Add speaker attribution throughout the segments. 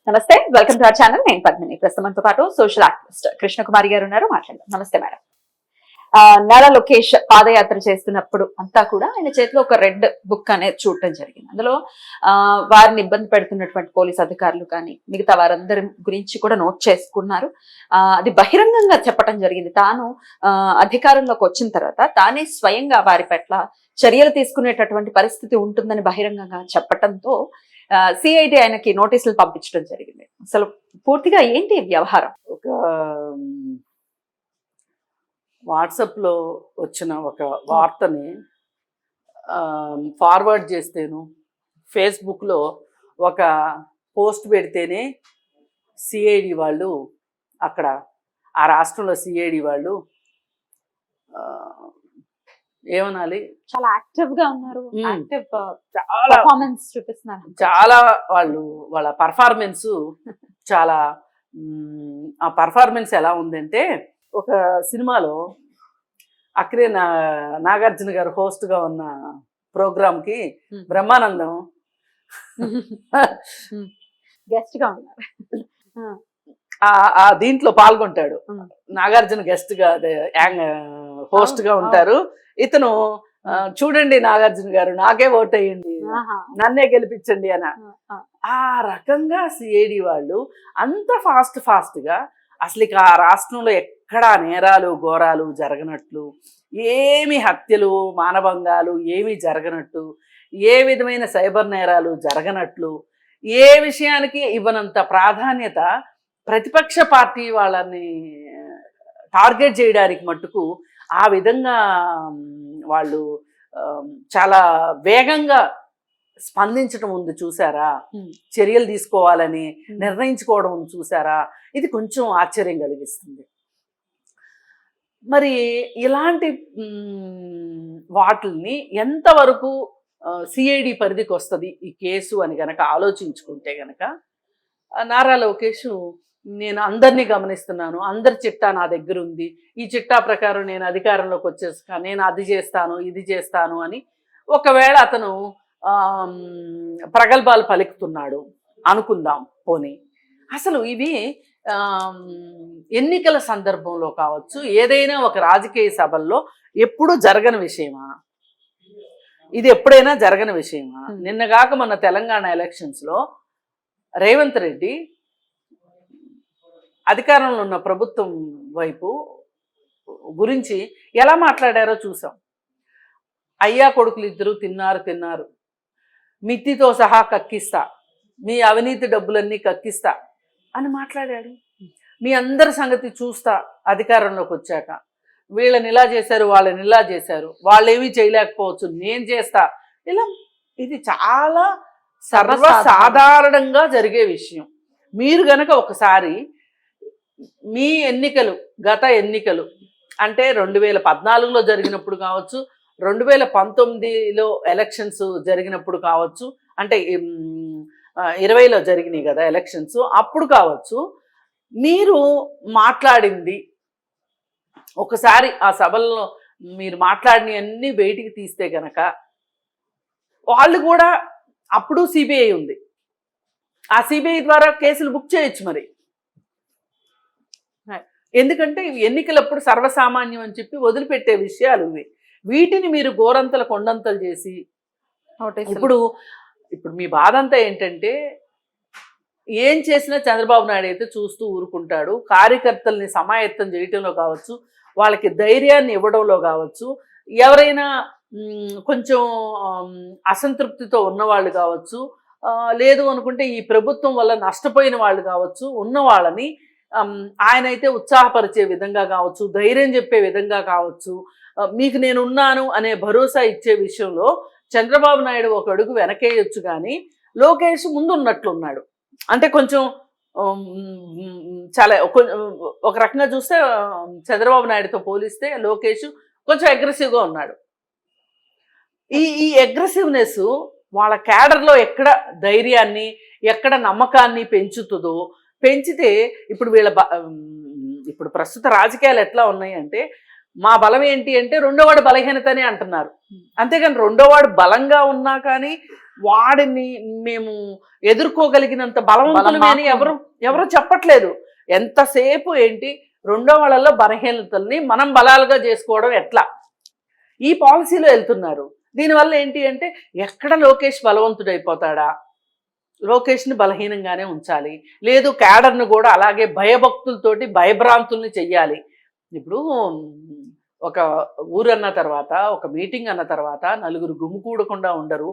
Speaker 1: నమస్తే, welcome to our channel. నేను పద్మిని. ప్రస్తుతంతో పాటు సోషల్ యాక్టివిస్ట్ కృష్ణకుమారి గారు ఉన్నారు. మాట్లాడదాం. నమస్తే మేడం. నారా లోకేష్ పాదయాత్ర చేస్తున్నప్పుడు అంతా కూడా ఆయన చేతిలో ఒక రెడ్ బుక్ అనేది చూడటం జరిగింది. అందులో వారిని ఇబ్బంది పెడుతున్నటువంటి పోలీస్ అధికారులు కానీ మిగతా వారందరి గురించి కూడా నోట్ చేసుకున్నారు. అది బహిరంగంగా చెప్పడం జరిగింది. తాను అధికారంలోకి వచ్చిన తర్వాత తానే స్వయంగా వారి పట్ల చర్యలు తీసుకునేటటువంటి పరిస్థితి ఉంటుందని బహిరంగంగా చెప్పటంతో సిఐడి ఆయనకి నోటీసులు పంపించడం జరిగింది. అసలు పూర్తిగా ఏంటి వ్యవహారం?
Speaker 2: ఒక వాట్సాప్లో వచ్చిన ఒక వార్తని ఫార్వర్డ్ చేస్తేను, ఫేస్బుక్లో ఒక పోస్ట్ పెడితేనే సిఐడి వాళ్ళు అక్కడ ఆ రాష్ట్రంలో సిఐడి వాళ్ళు ఏమనాలి,
Speaker 1: చాలా యాక్టివ్ గా ఉన్నారు.
Speaker 2: చాలా
Speaker 1: పర్ఫార్మెన్స్ చూపిస్తున్నారు.
Speaker 2: చాలా వాళ్ళ పర్ఫార్మెన్స్ చాలా ఆ పర్ఫార్మెన్స్ ఎలా ఉందంటే, ఒక సినిమాలో అక్కడే నాగార్జున గారు హోస్ట్గా ఉన్న ప్రోగ్రామ్కి బ్రహ్మానందం
Speaker 1: గెస్ట్ గా ఉన్నారు.
Speaker 2: దీంట్లో పాల్గొంటాడు. నాగార్జున గెస్ట్ గా హోస్ట్ గా ఉంటారు. ఇతను చూడండి నాగార్జున గారు, నాకే ఓట్ అయ్యండి, నన్నే గెలిపించండి అని ఆ రకంగా సిఐడి వాళ్ళు అంత ఫాస్ట్ గా అసలు ఇక ఆ రాష్ట్రంలో ఎక్కడా నేరాలు ఘోరాలు జరగనట్లు, ఏమి హత్యలు మానభంగాలు ఏమి జరగనట్టు, ఏ విధమైన సైబర్ నేరాలు జరగనట్లు, ఏ విషయానికి ఇవ్వనంత ప్రాధాన్యత ప్రతిపక్ష పార్టీ వాళ్ళని టార్గెట్ చేయడానికి మట్టుకు ఆ విధంగా వాళ్ళు చాలా వేగంగా స్పందించడం ఉంది చూసారా, చర్యలు తీసుకోవాలని నిర్ణయించుకోవడం ఉంది చూసారా, ఇది కొంచెం ఆశ్చర్యం కలిగిస్తుంది. మరి ఇలాంటి వాటిల్ని ఎంతవరకు సిఐడి పరిధికి వస్తుంది ఈ కేసు అని గనక ఆలోచించుకుంటే గనక, నారా లోకేష్ నేను అందరినీ గమనిస్తున్నాను, అందరి చిట్టా నా దగ్గర ఉంది, ఈ చిట్టా ప్రకారం నేను అధికారంలోకి వచ్చేసా, నేను అది చేస్తాను ఇది చేస్తాను అని ఒకవేళ అతను ప్రగల్భాలు పలుకుతున్నాడు అనుకుందాం. పోనీ అసలు ఇవి ఎన్నికల సందర్భంలో కావచ్చు, ఏదైనా ఒక రాజకీయ సభల్లో ఎప్పుడు జరగని విషయమా? ఇది ఎప్పుడైనా జరగని విషయమా? నిన్నగాక మన తెలంగాణ ఎలక్షన్స్లో రేవంత్ రెడ్డి అధికారంలో ఉన్న ప్రభుత్వం వైపు గురించి ఎలా మాట్లాడారో చూసాం. అయ్యా కొడుకులు ఇద్దరు తిన్నారు, మిత్తితో సహా కక్కిస్తా, మీ అవినీతి డబ్బులన్నీ కక్కిస్తా అని మాట్లాడాడు. మీ అందరి సంగతి చూస్తా అధికారంలోకి వచ్చాక, వీళ్ళని ఇలా చేశారు వాళ్ళని ఇలా చేశారు, వాళ్ళేమీ చేయలేకపోవచ్చు నేను చేస్తా, ఇలా ఇది చాలా సర్వసాధారణంగా జరిగే విషయం. మీరు గనక ఒకసారి మీ గత ఎన్నికలు అంటే 2014లో జరిగినప్పుడు కావచ్చు, 2019లో ఎలక్షన్స్ జరిగినప్పుడు కావచ్చు, అంటే 20లో జరిగినాయి కదా ఎలక్షన్స్, అప్పుడు కావచ్చు, మీరు మాట్లాడింది ఒకసారి ఆ సభల్లో మీరు మాట్లాడినవన్నీ బయటికి తీస్తే గనక, వాళ్ళు కూడా అప్పుడు సిబిఐ ఉంది, ఆ సిబిఐ ద్వారా కేసులు బుక్ చేయొచ్చు. మరి ఎందుకంటే ఇవి ఎన్నికలప్పుడు సర్వసామాన్యం అని చెప్పి వదిలిపెట్టే విషయాలు ఇవి. వీటిని మీరు గోరంతలు కొండంతలు చేసి ఇప్పుడు మీ బాధ అంతా ఏంటంటే, ఏం చేసినా చంద్రబాబు నాయుడు అయితే చూస్తూ ఊరుకుంటాడు. కార్యకర్తల్ని సమాయత్తం చేయటంలో కావచ్చు, వాళ్ళకి ధైర్యాన్ని ఇవ్వడంలో కావచ్చు, ఎవరైనా కొంచెం అసంతృప్తితో ఉన్నవాళ్ళు కావచ్చు, లేదు అనుకుంటే ఈ ప్రభుత్వం వల్ల నష్టపోయిన వాళ్ళు కావచ్చు, ఉన్న వాళ్ళని ఆయన అయితే ఉత్సాహపరిచే విధంగా కావచ్చు, ధైర్యం చెప్పే విధంగా కావచ్చు, మీకు నేనున్నాను అనే భరోసా ఇచ్చే విషయంలో చంద్రబాబు నాయుడు ఒక అడుగు వెనకేయొచ్చు, కానీ లోకేష్ ముందున్నట్లున్నాడు. అంటే కొంచెం చాలా ఒక రకంగా చూస్తే చంద్రబాబు నాయుడుతో పోలిస్తే లోకేష్ కొంచెం అగ్రెసివ్గా ఉన్నాడు. ఈ అగ్రెసివ్నెస్ వాళ్ళ క్యాడర్లో ఎక్కడ ధైర్యాన్ని, ఎక్కడ నమ్మకాన్ని పెంచుతుందో, పెంచితే ఇప్పుడు ప్రస్తుత రాజకీయాలు ఎట్లా ఉన్నాయి అంటే, మా బలం ఏంటి అంటే రెండోవాడు బలహీనతనే అంటున్నారు. అంతేగాని రెండోవాడు బలంగా ఉన్నా కానీ వాడిని మేము ఎదుర్కోగలిగినంత బలవంతులమే అని ఎవరు చెప్పట్లేదు. ఎంతసేపు ఏంటి రెండో వాళ్ళలో బలహీనతల్ని మనం బలాలుగా చేసుకోవడం ఎట్లా, ఈ పాలసీలో వెళ్తున్నారు. దీనివల్ల ఏంటి అంటే ఎక్కడ లోకేష్ బలవంతుడైపోతాడా, లోకేష్ని బలహీనంగానే ఉంచాలి, లేదు క్యాడర్ను కూడా అలాగే భయభక్తులతోటి భయభ్రాంతుల్ని చెయ్యాలి. ఇప్పుడు ఒక ఊరు అన్న తర్వాత, ఒక మీటింగ్ అన్న తర్వాత నలుగురు గుమికూడకుండా ఉండరు,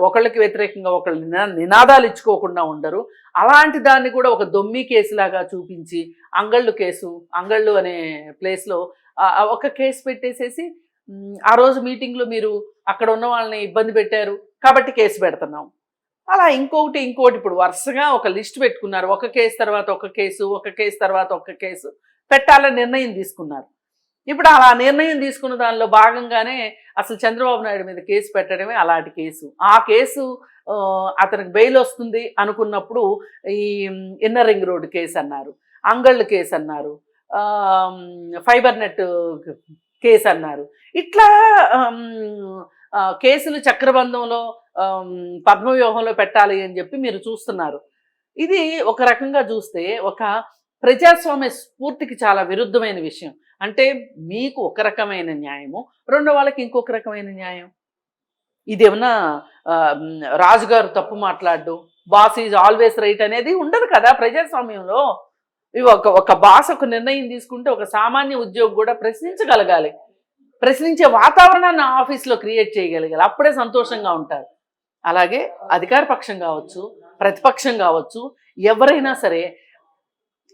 Speaker 2: ఒకళ్ళకి వ్యతిరేకంగా ఒకళ్ళు నినాదాలు ఇచ్చుకోకుండా ఉండరు. అలాంటి దాన్ని కూడా ఒక దొమ్మి కేసులాగా చూపించి అంగళ్ళు అనే ప్లేస్లో ఒక కేసు పెట్టేసేసి ఆ రోజు మీటింగ్లో మీరు అక్కడ ఉన్న వాళ్ళని ఇబ్బంది పెట్టారు కాబట్టి కేసు పెడుతున్నాం. అలా ఇంకొకటి ఇప్పుడు వరుసగా ఒక లిస్ట్ పెట్టుకున్నారు. ఒక కేసు తర్వాత ఒక కేసు, ఒక కేసు తర్వాత ఒక కేసు పెట్టాలని నిర్ణయం తీసుకున్నారు. ఇప్పుడు అలా నిర్ణయం తీసుకున్న దానిలో భాగంగానే అసలు చంద్రబాబు నాయుడు మీద కేసు పెట్టడమే అలాంటి కేసు. ఆ కేసు అతనికి బెయిల్ వస్తుంది అనుకున్నప్పుడు ఈ ఇన్నర్ రింగ్ రోడ్ కేసు అన్నారు, అంగళ్ళు కేసు అన్నారు, ఫైబర్ నెట్ కేసు అన్నారు. ఇట్లా కేసులు చక్రబంధంలో పద్మవ్యూహంలో పెట్టాలి అని చెప్పి మీరు చూస్తున్నారు. ఇది ఒక రకంగా చూస్తే ఒక ప్రజాస్వామ్య స్ఫూర్తికి చాలా విరుద్ధమైన విషయం. అంటే మీకు ఒక రకమైన న్యాయము, రెండో వాళ్ళకి ఇంకొక రకమైన న్యాయం. ఇదేమన్నా రాజుగారు తప్పు మాట్లాడు, బాస్ ఈజ్ ఆల్వేస్ రైట్ అనేది ఉండదు కదా ప్రజాస్వామ్యంలో. ఇవి ఒక బాస్ ఒక నిర్ణయం తీసుకుంటే ఒక సామాన్య ఉద్యోగి కూడా ప్రశ్నించగలగాలి, ప్రశ్నించే వాతావరణాన్ని ఆఫీస్లో క్రియేట్ చేయగలగాలి, అప్పుడే సంతోషంగా ఉంటారు. అలాగే అధికార పక్షం కావచ్చు, ప్రతిపక్షం కావచ్చు, ఎవరైనా సరే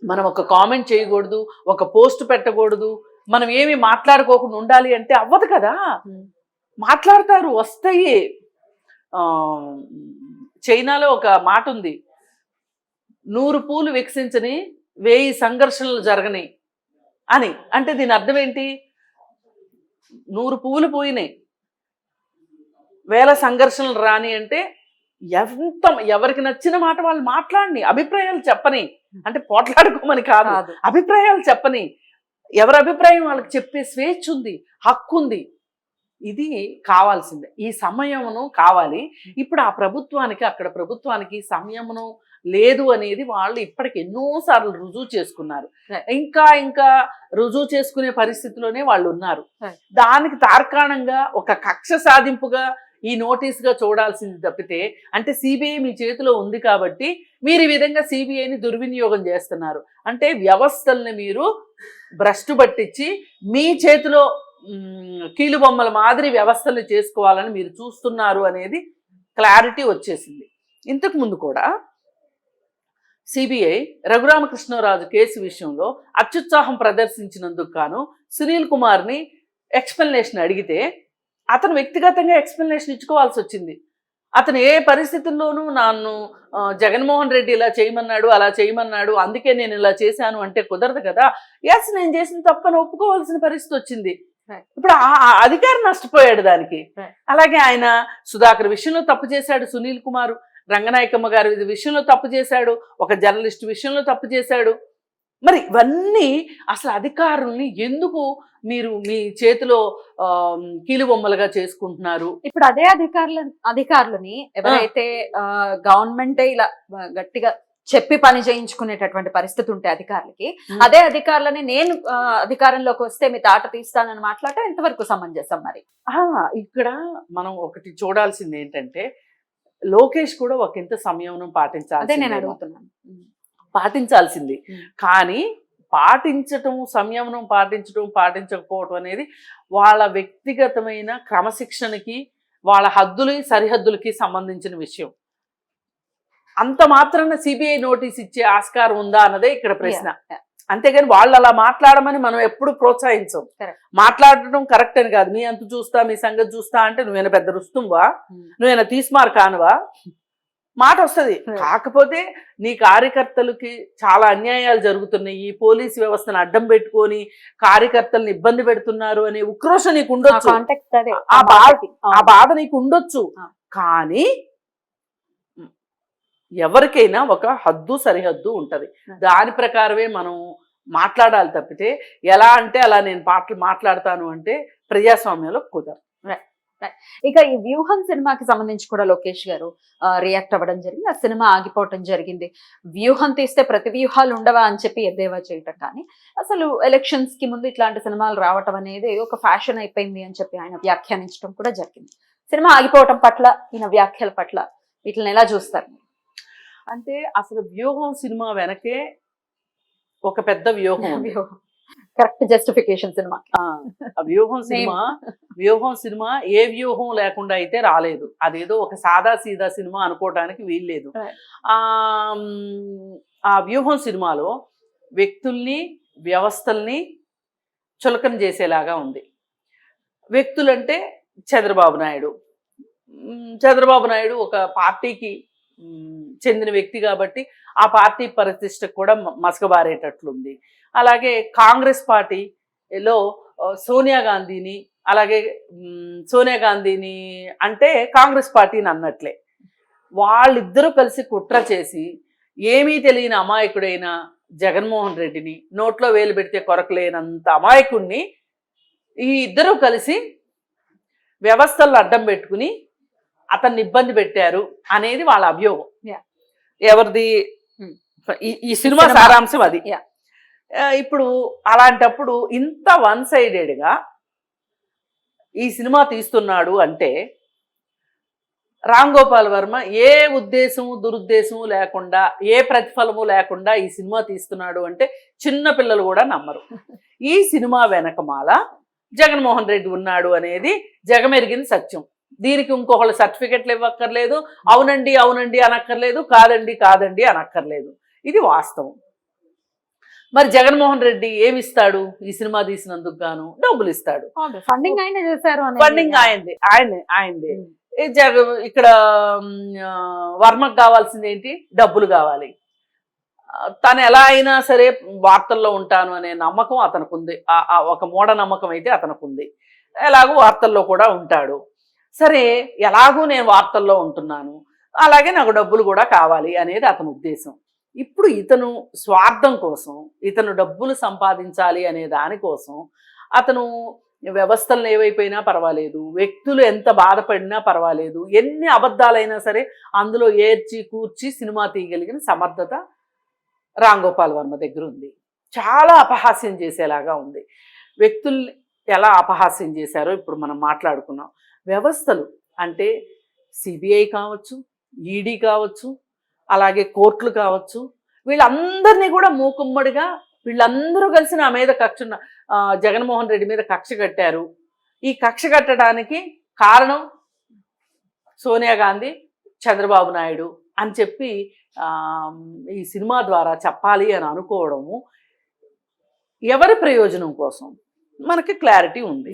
Speaker 2: మనం ఒక కామెంట్ చేయకూడదు, ఒక పోస్ట్ పెట్టకూడదు, మనం ఏమి మాట్లాడుకోకుండా ఉండాలి అంటే అవ్వదు కదా. మాట్లాడతారు, వస్తాయి. చైనాలో ఒక మాట ఉంది, 100 పూలు వికసించని 1000 సంఘర్షణలు జరగని అని. అంటే దీని అర్థం ఏంటి? 100 పువ్వులు పోయినాయి, 1000 సంఘర్షణలు రాని అంటే ఎవరికి నచ్చిన మాట వాళ్ళు మాట్లాడని, అభిప్రాయాలు చెప్పని. అంటే పోట్లాడుకోమని కాదు, అభిప్రాయాలు చెప్పని. ఎవరి అభిప్రాయం వాళ్ళకి చెప్పే స్వేచ్ఛ ఉంది, హక్కు ఉంది. ఇది కావాల్సిందే, ఈ సమయమును కావాలి. ఇప్పుడు ఆ ప్రభుత్వానికి అక్కడ ప్రభుత్వానికి సమయమును లేదు అనేది వాళ్ళు ఇప్పటికి ఎన్నోసార్లు రుజువు చేసుకున్నారు. ఇంకా రుజువు చేసుకునే పరిస్థితిలోనే వాళ్ళు ఉన్నారు. దానికి తార్కాణంగా ఒక కక్ష సాధింపుగా ఈ నోటీసుగా చూడాల్సింది తప్పితే, అంటే సిబిఐ మీ చేతిలో ఉంది కాబట్టి మీరు ఈ విధంగా సిబిఐని దుర్వినియోగం చేస్తున్నారు. అంటే వ్యవస్థల్ని మీరు భ్రష్టు పట్టించి మీ చేతిలో కీలుబొమ్మల మాదిరి వ్యవస్థల్ని చేసుకోవాలని మీరు చూస్తున్నారు అనేది క్లారిటీ వచ్చేసింది. ఇంతకు ముందు కూడా సిబిఐ రఘురామకృష్ణరాజు కేసు విషయంలో అత్యుత్సాహం ప్రదర్శించినందుకు గాను సునీల్ కుమార్ని ఎక్స్ప్లెనేషన్ అడిగితే అతను వ్యక్తిగతంగా ఎక్స్ప్లెనేషన్ ఇచ్చుకోవాల్సి వచ్చింది. అతను ఏ పరిస్థితుల్లోనూ నన్ను జగన్మోహన్ రెడ్డి ఇలా చేయమన్నాడు, అలా చేయమన్నాడు, అందుకే నేను ఇలా చేశాను అంటే కుదరదు కదా. ఎస్, నేను చేసిన తప్పని ఒప్పుకోవాల్సిన పరిస్థితి వచ్చింది. ఇప్పుడు ఆ అధికారి నష్టపోయాడు దానికి. అలాగే ఆయన సుధాకర్ విషయంలో తప్పు చేశాడు, సునీల్ కుమార్, రంగనాయకమ్మ గారి విషయంలో తప్పు చేశాడు, ఒక జర్నలిస్ట్ విషయంలో తప్పు చేశాడు. మరి ఇవన్నీ అసలు అధికారుల్ని ఎందుకు మీరు మీ చేతిలో కీలుబొమ్మలుగా చేసుకుంటున్నారు?
Speaker 1: ఇప్పుడు అదే అధికారులని ఎవరైతే గవర్నమెంటే ఇలా గట్టిగా చెప్పి పని చేయించుకునేటటువంటి పరిస్థితి ఉంటే అధికారులకి, అదే అధికారులని నేను అధికారంలోకి వస్తే మీ తాట తీస్తానని మాట్లాడటం ఎంతవరకు సమంజసం? మరి
Speaker 2: ఇక్కడ మనం ఒకటి చూడాల్సింది ఏంటంటే, లోకేష్ కూడా ఒక ఇంత సంయమనం పాటించాల్సింది. కానీ పాటించటం, సంయమనం పాటించకపోవటం అనేది వాళ్ళ వ్యక్తిగతమైన క్రమశిక్షణకి, వాళ్ళ సరిహద్దులకి సంబంధించిన విషయం. అంత మాత్రాన సిబిఐ నోటీస్ ఇచ్చే ఆస్కారం ఉందా అన్నదే ఇక్కడ ప్రశ్న. అంతేగాని వాళ్ళు అలా మాట్లాడమని మనం ఎప్పుడు ప్రోత్సహించం. మాట్లాడటం కరెక్ట్ అని కాదు. మీ అంత చూస్తా, మీ సంగతి చూస్తా అంటే నువ్వేనా పెద్ద రుస్తుంవా, నువ్వేనా తీస్మార్ కానువా, మాట వస్తుంది. కాకపోతే నీ కార్యకర్తలకి చాలా అన్యాయాలు జరుగుతున్నాయి, ఈ పోలీసు వ్యవస్థను అడ్డం పెట్టుకొని కార్యకర్తలను ఇబ్బంది పెడుతున్నారు అనే ఉక్రోషం నీకు ఉండొచ్చు, ఆ బాధ నీకు ఉండొచ్చు. కానీ ఎవరికైనా ఒక హద్దు సరిహద్దు ఉంటది, దాని ప్రకారమే మనం మాట్లాడాలి తప్పితే ఎలా అంటే అలా నేను మాట్లాడతాను అంటే ప్రజాస్వామ్యంలో కుదరదు.
Speaker 1: ఇక ఈ వ్యూహం సినిమాకి సంబంధించి కూడా లోకేష్ గారు రియాక్ట్ అవ్వడం జరిగింది. ఆ సినిమా ఆగిపోవటం జరిగింది. వ్యూహం తీస్తే ప్రతి వ్యూహాలు ఉండవా అని చెప్పి ఎద్దేవా చేయటం, కానీ అసలు ఎలక్షన్స్ కి ముందు ఇట్లాంటి సినిమాలు రావటం అనేది ఒక ఫ్యాషన్ అయిపోయింది అని చెప్పి ఆయన వ్యాఖ్యానించడం కూడా జరిగింది. సినిమా ఆగిపోవటం పట్ల, ఈయన వ్యాఖ్యల పట్ల వీటిని ఎలా చూస్తారు?
Speaker 2: అంటే అసలు వ్యూహం సినిమా వెనకే ఒక పెద్ద వ్యూహం ఉంది.
Speaker 1: Correct justification cinema.
Speaker 2: వ్యూహం సినిమా ఏ వ్యూహం లేకుండా అయితే రాలేదు. అదేదో ఒక సాదా సీదా సినిమా అనుకోవడానికి వీల్లేదు. ఆ వ్యూహం సినిమాలో వ్యక్తుల్ని, వ్యవస్థల్ని చులకన చేసేలాగా ఉంది. వ్యక్తులంటే చంద్రబాబు నాయుడు ఒక పార్టీకి చెందిన వ్యక్తి కాబట్టి ఆ పార్టీ ప్రతిష్టకు కూడా మసకబారేటట్లుంది. అలాగే కాంగ్రెస్ పార్టీలో సోనియా గాంధీని అంటే కాంగ్రెస్ పార్టీని అన్నట్లే. వాళ్ళిద్దరూ కలిసి కుట్ర చేసి ఏమీ తెలియని అమాయకుడైన జగన్మోహన్ రెడ్డిని, నోట్లో వేలు పెడితే కొరకలేనంత అమాయకుడిని ఈ ఇద్దరూ కలిసి వ్యవస్థలను అడ్డం పెట్టుకుని అతన్ని ఇబ్బంది పెట్టారు అనేది వాళ్ళ అభియోగం. ఎవరిది? ఈ సినిమా సారాంశం అది. ఇప్పుడు అలాంటప్పుడు ఇంత వన్ సైడెడ్గా ఈ సినిమా తీస్తున్నాడు అంటే రామ్ గోపాల్ వర్మ ఏ ఉద్దేశము దురుద్దేశము లేకుండా, ఏ ప్రతిఫలము లేకుండా ఈ సినిమా తీస్తున్నాడు అంటే చిన్న పిల్లలు కూడా నమ్మరు. ఈ సినిమా వెనకమాల జగన్మోహన్ రెడ్డి ఉన్నాడు అనేది జగమెరిగిన సత్యం. దీనికి ఇంకొకళ్ళు సర్టిఫికెట్లు ఇవ్వక్కర్లేదు, అవునండి అవునండి అనక్కర్లేదు, కాదండి కాదండి అనక్కర్లేదు. ఇది వాస్తవం. మరి జగన్మోహన్ రెడ్డి ఏమిస్తాడు? ఈ సినిమా తీసినందుకు గాను డబ్బులు ఇస్తాడు.
Speaker 1: ఫండింగ్ ఆయన చేశారు.
Speaker 2: ఫండింగ్ ఆయనదే. ఇక్కడ వర్మకు కావాల్సింది ఏంటి? డబ్బులు కావాలి. తను ఎలా అయినా సరే వార్తల్లో ఉంటాను అనే నమ్మకం అతనికి ఉంది. ఒక మూఢ నమ్మకం అయితే అతనికి ఉంది. ఎలాగూ వార్తల్లో కూడా ఉంటాడు. సరే, ఎలాగూ నేను వార్తల్లో ఉంటున్నాను, అలాగే నాకు డబ్బులు కూడా కావాలి అనేది అతని ఉద్దేశం. ఇప్పుడు ఇతను స్వార్థం కోసం, ఇతను డబ్బులు సంపాదించాలి అనే దానికోసం అతను వ్యవస్థలను ఏవైపోయినా పర్వాలేదు, వ్యక్తులు ఎంత బాధపడినా పర్వాలేదు, ఎన్ని అబద్ధాలైనా సరే అందులో ఏర్చి కూర్చి సినిమా తీయగలిగిన సమర్థత రామ్ గోపాల్ వర్మ దగ్గర ఉంది. చాలా అపహాస్యం చేసేలాగా ఉంది. వ్యక్తుల్ని ఎలా అపహాస్యం చేశారో ఇప్పుడు మనం మాట్లాడుకున్నాం. వ్యవస్థలు అంటే సిబిఐ కావచ్చు, ఈడీ కావచ్చు, అలాగే కోర్టులు కావచ్చు, వీళ్ళందరినీ కూడా మూకుమ్మడిగా వీళ్ళందరూ కలిసి నా మీద జగన్మోహన్ రెడ్డి మీద కక్ష కట్టారు. ఈ కక్ష కట్టడానికి కారణం సోనియా గాంధీ, చంద్రబాబు నాయుడు అని చెప్పి ఈ సినిమా ద్వారా చెప్పాలి అని అనుకోవడము ఎవరి ప్రయోజనం కోసం? మనకి క్లారిటీ ఉంది.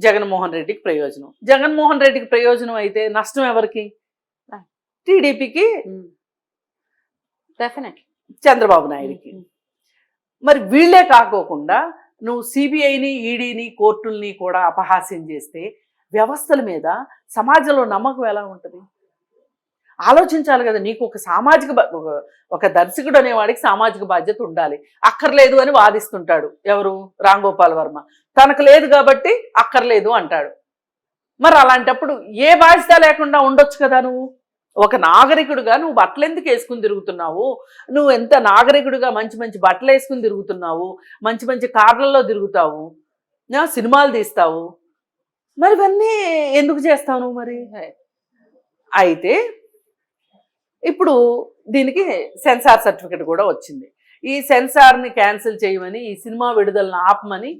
Speaker 2: జగన్మోహన్ రెడ్డికి ప్రయోజనం. జగన్మోహన్ రెడ్డికి ప్రయోజనం అయితే నష్టం ఎవరికి? టీడీపీకి, చంద్రబాబు నాయుడికి. మరి వీళ్లే కాకోకుండా నువ్వు సిబిఐని, ఈడీని, కోర్టుల్ని కూడా అపహాస్యం చేస్తే వ్యవస్థల మీద సమాజంలో నమ్మకం ఎలా ఉంటుంది? ఆలోచించాలి కదా. నీకు ఒక ఒక దర్శకుడు అనేవాడికి సామాజిక బాధ్యత ఉండాలి. అక్కర్లేదు అని వాదిస్తుంటాడు ఎవరు? రామ్ గోపాల్ వర్మ. తనకు లేదు కాబట్టి అక్కర్లేదు అంటాడు. మరి అలాంటప్పుడు ఏ బాధ్యత లేకుండా ఉండొచ్చు కదా. నువ్వు ఒక నాగరికుడుగా నువ్వు బట్టలు ఎందుకు వేసుకుని తిరుగుతున్నావు? నువ్వు ఎంత నాగరికుడుగా మంచి మంచి బట్టలు వేసుకుని తిరుగుతున్నావు, మంచి మంచి కార్లలో తిరుగుతావు, సినిమాలు తీస్తావు, మరి ఇవన్నీ ఎందుకు చేస్తావు నువ్వు? మరి అయితే ఇప్పుడు దీనికి సెన్సార్ సర్టిఫికెట్ కూడా వచ్చింది. ఈ సెన్సార్ని క్యాన్సిల్ చేయమని, ఈ సినిమా విడుదలను ఆపమని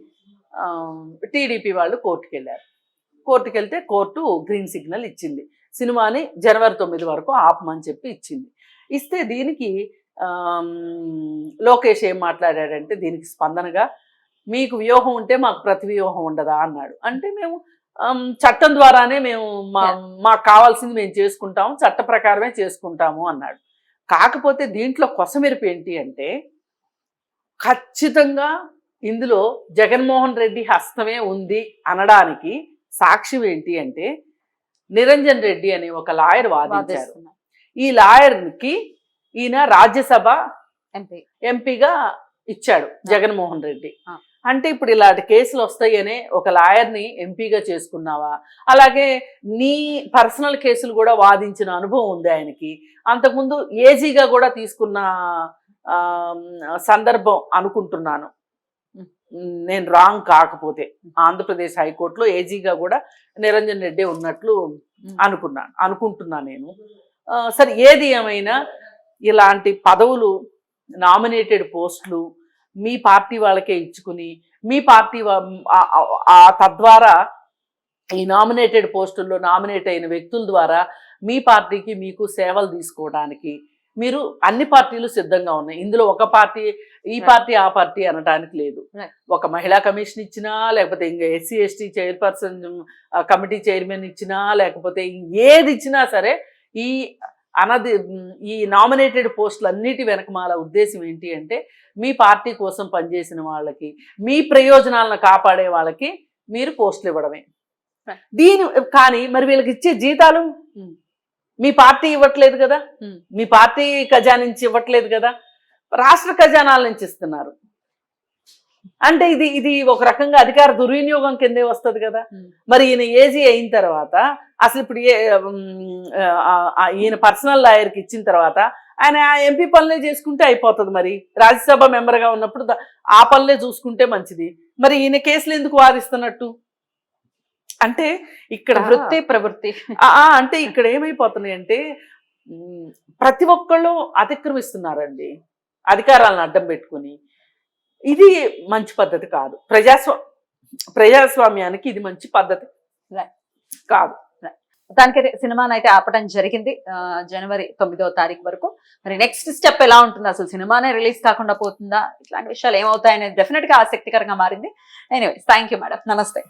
Speaker 2: టీడీపీ వాళ్ళు కోర్టుకు వెళ్ళారు. కోర్టుకు వెళ్తే కోర్టు గ్రీన్ సిగ్నల్ ఇచ్చింది. సినిమాని జనవరి 9 వరకు ఆపమని చెప్పి ఇచ్చింది. ఇస్తే దీనికి లోకేష్ ఏం మాట్లాడాడంటే, దీనికి స్పందనగా మీకు వ్యూహం ఉంటే మాకు ప్రతి వ్యూహం ఉండదా అన్నాడు. అంటే మేము చట్టం ద్వారానే మేము మాకు కావాల్సింది మేము చేసుకుంటాము, చట్ట ప్రకారమే చేసుకుంటాము అన్నాడు. కాకపోతే దీంట్లో కొసమెరుపు ఏంటి అంటే, ఖచ్చితంగా ఇందులో జగన్మోహన్ రెడ్డి హస్తమే ఉంది అనడానికి సాక్ష్యం ఏంటి అంటే, నిరంజన్ రెడ్డి అనే ఒక లాయర్ వాదించారు. ఈ లాయర్కి ఈయన రాజ్యసభ ఎంపీగా ఇచ్చాడు జగన్మోహన్ రెడ్డి. అంటే ఇప్పుడు ఇలాంటి కేసులు వస్తాయనే ఒక లాయర్ని ఎంపీగా చేసుకున్నావా? అలాగే నీ పర్సనల్ కేసులు కూడా వాదించిన అనుభవం ఉంది ఆయనకి. అంతకుముందు ఏజీగా కూడా తీసుకున్న ఆ, సందర్భం అనుకుంటున్నాను, నేను రాంగ్ కాకపోతే. ఆంధ్రప్రదేశ్ హైకోర్టులో ఏజీగా కూడా నిరంజన్ రెడ్డి ఉన్నట్లు అనుకుంటున్నాను నేను. సరే, ఏది ఏమైనా ఇలాంటి పదవులు, నామినేటెడ్ పోస్టులు మీ పార్టీ వాళ్ళకే ఇచ్చుకుని, మీ పార్టీ తద్వారా ఈ నామినేటెడ్ పోస్టుల్లో నామినేట్ అయిన వ్యక్తుల ద్వారా మీ పార్టీకి మీకు సేవలు తీసుకోవడానికి మీరు అన్ని పార్టీలు సిద్ధంగా ఉన్నాయి. ఇందులో ఒక పార్టీ, ఈ పార్టీ ఆ పార్టీ అనడానికి లేదు. ఒక మహిళా కమిషన్ ఇచ్చినా, లేకపోతే ఇంకా SC ST chairperson committee chairman ఇచ్చినా, లేకపోతే ఏది ఇచ్చినా సరే ఈ నామినేటెడ్ పోస్టులు అన్నిటి వెనకమాల ఉద్దేశం ఏంటి అంటే మీ పార్టీ కోసం పనిచేసిన వాళ్ళకి, మీ ప్రయోజనాలను కాపాడే వాళ్ళకి మీరు పోస్టులు ఇవ్వడమే. కానీ మరి వీళ్ళకి ఇచ్చే జీతాలు మీ పార్టీ ఇవ్వట్లేదు కదా, మీ పార్టీ ఖజానా నుంచి ఇవ్వట్లేదు కదా, రాష్ట్ర ఖజానాల నుంచి ఇస్తున్నారు. అంటే ఇది ఒక రకంగా అధికార దుర్వినియోగం కిందే వస్తుంది కదా. మరి ఈయన ఏజీ అయిన తర్వాత అసలు ఇప్పుడు ఈయన పర్సనల్ లాయర్కి ఇచ్చిన తర్వాత ఆయన ఆ ఎంపీ పనులే చేసుకుంటే అయిపోతుంది. మరి రాజ్యసభ మెంబర్గా ఉన్నప్పుడు ఆ పనులే చూసుకుంటే మంచిది. మరి ఈయన కేసులు ఎందుకు వాదిస్తున్నట్టు? అంటే ఇక్కడ
Speaker 1: వృత్తి ప్రవృత్తి
Speaker 2: అంటే ఇక్కడ ఏమైపోతున్నాయి అంటే ప్రతి ఒక్కళ్ళు అతిక్రమిస్తున్నారండి అధికారాలను అడ్డం పెట్టుకుని. ఇది మంచి పద్ధతి కాదు. ప్రజాస్వామ్యానికి ఇది మంచి పద్ధతి కాదు.
Speaker 1: దానికైతే సినిమాని అయితే ఆపడం జరిగింది జనవరి 9వ తారీఖు వరకు. మరి నెక్స్ట్ స్టెప్ ఎలా ఉంటుంది? అసలు సినిమానే రిలీజ్ కాకుండా పోతుందా? ఇట్లాంటి విషయాలు ఏమవుతాయనేది డెఫినెట్ గా ఆసక్తికరంగా మారింది. Anyways, thank you madam. నమస్తే.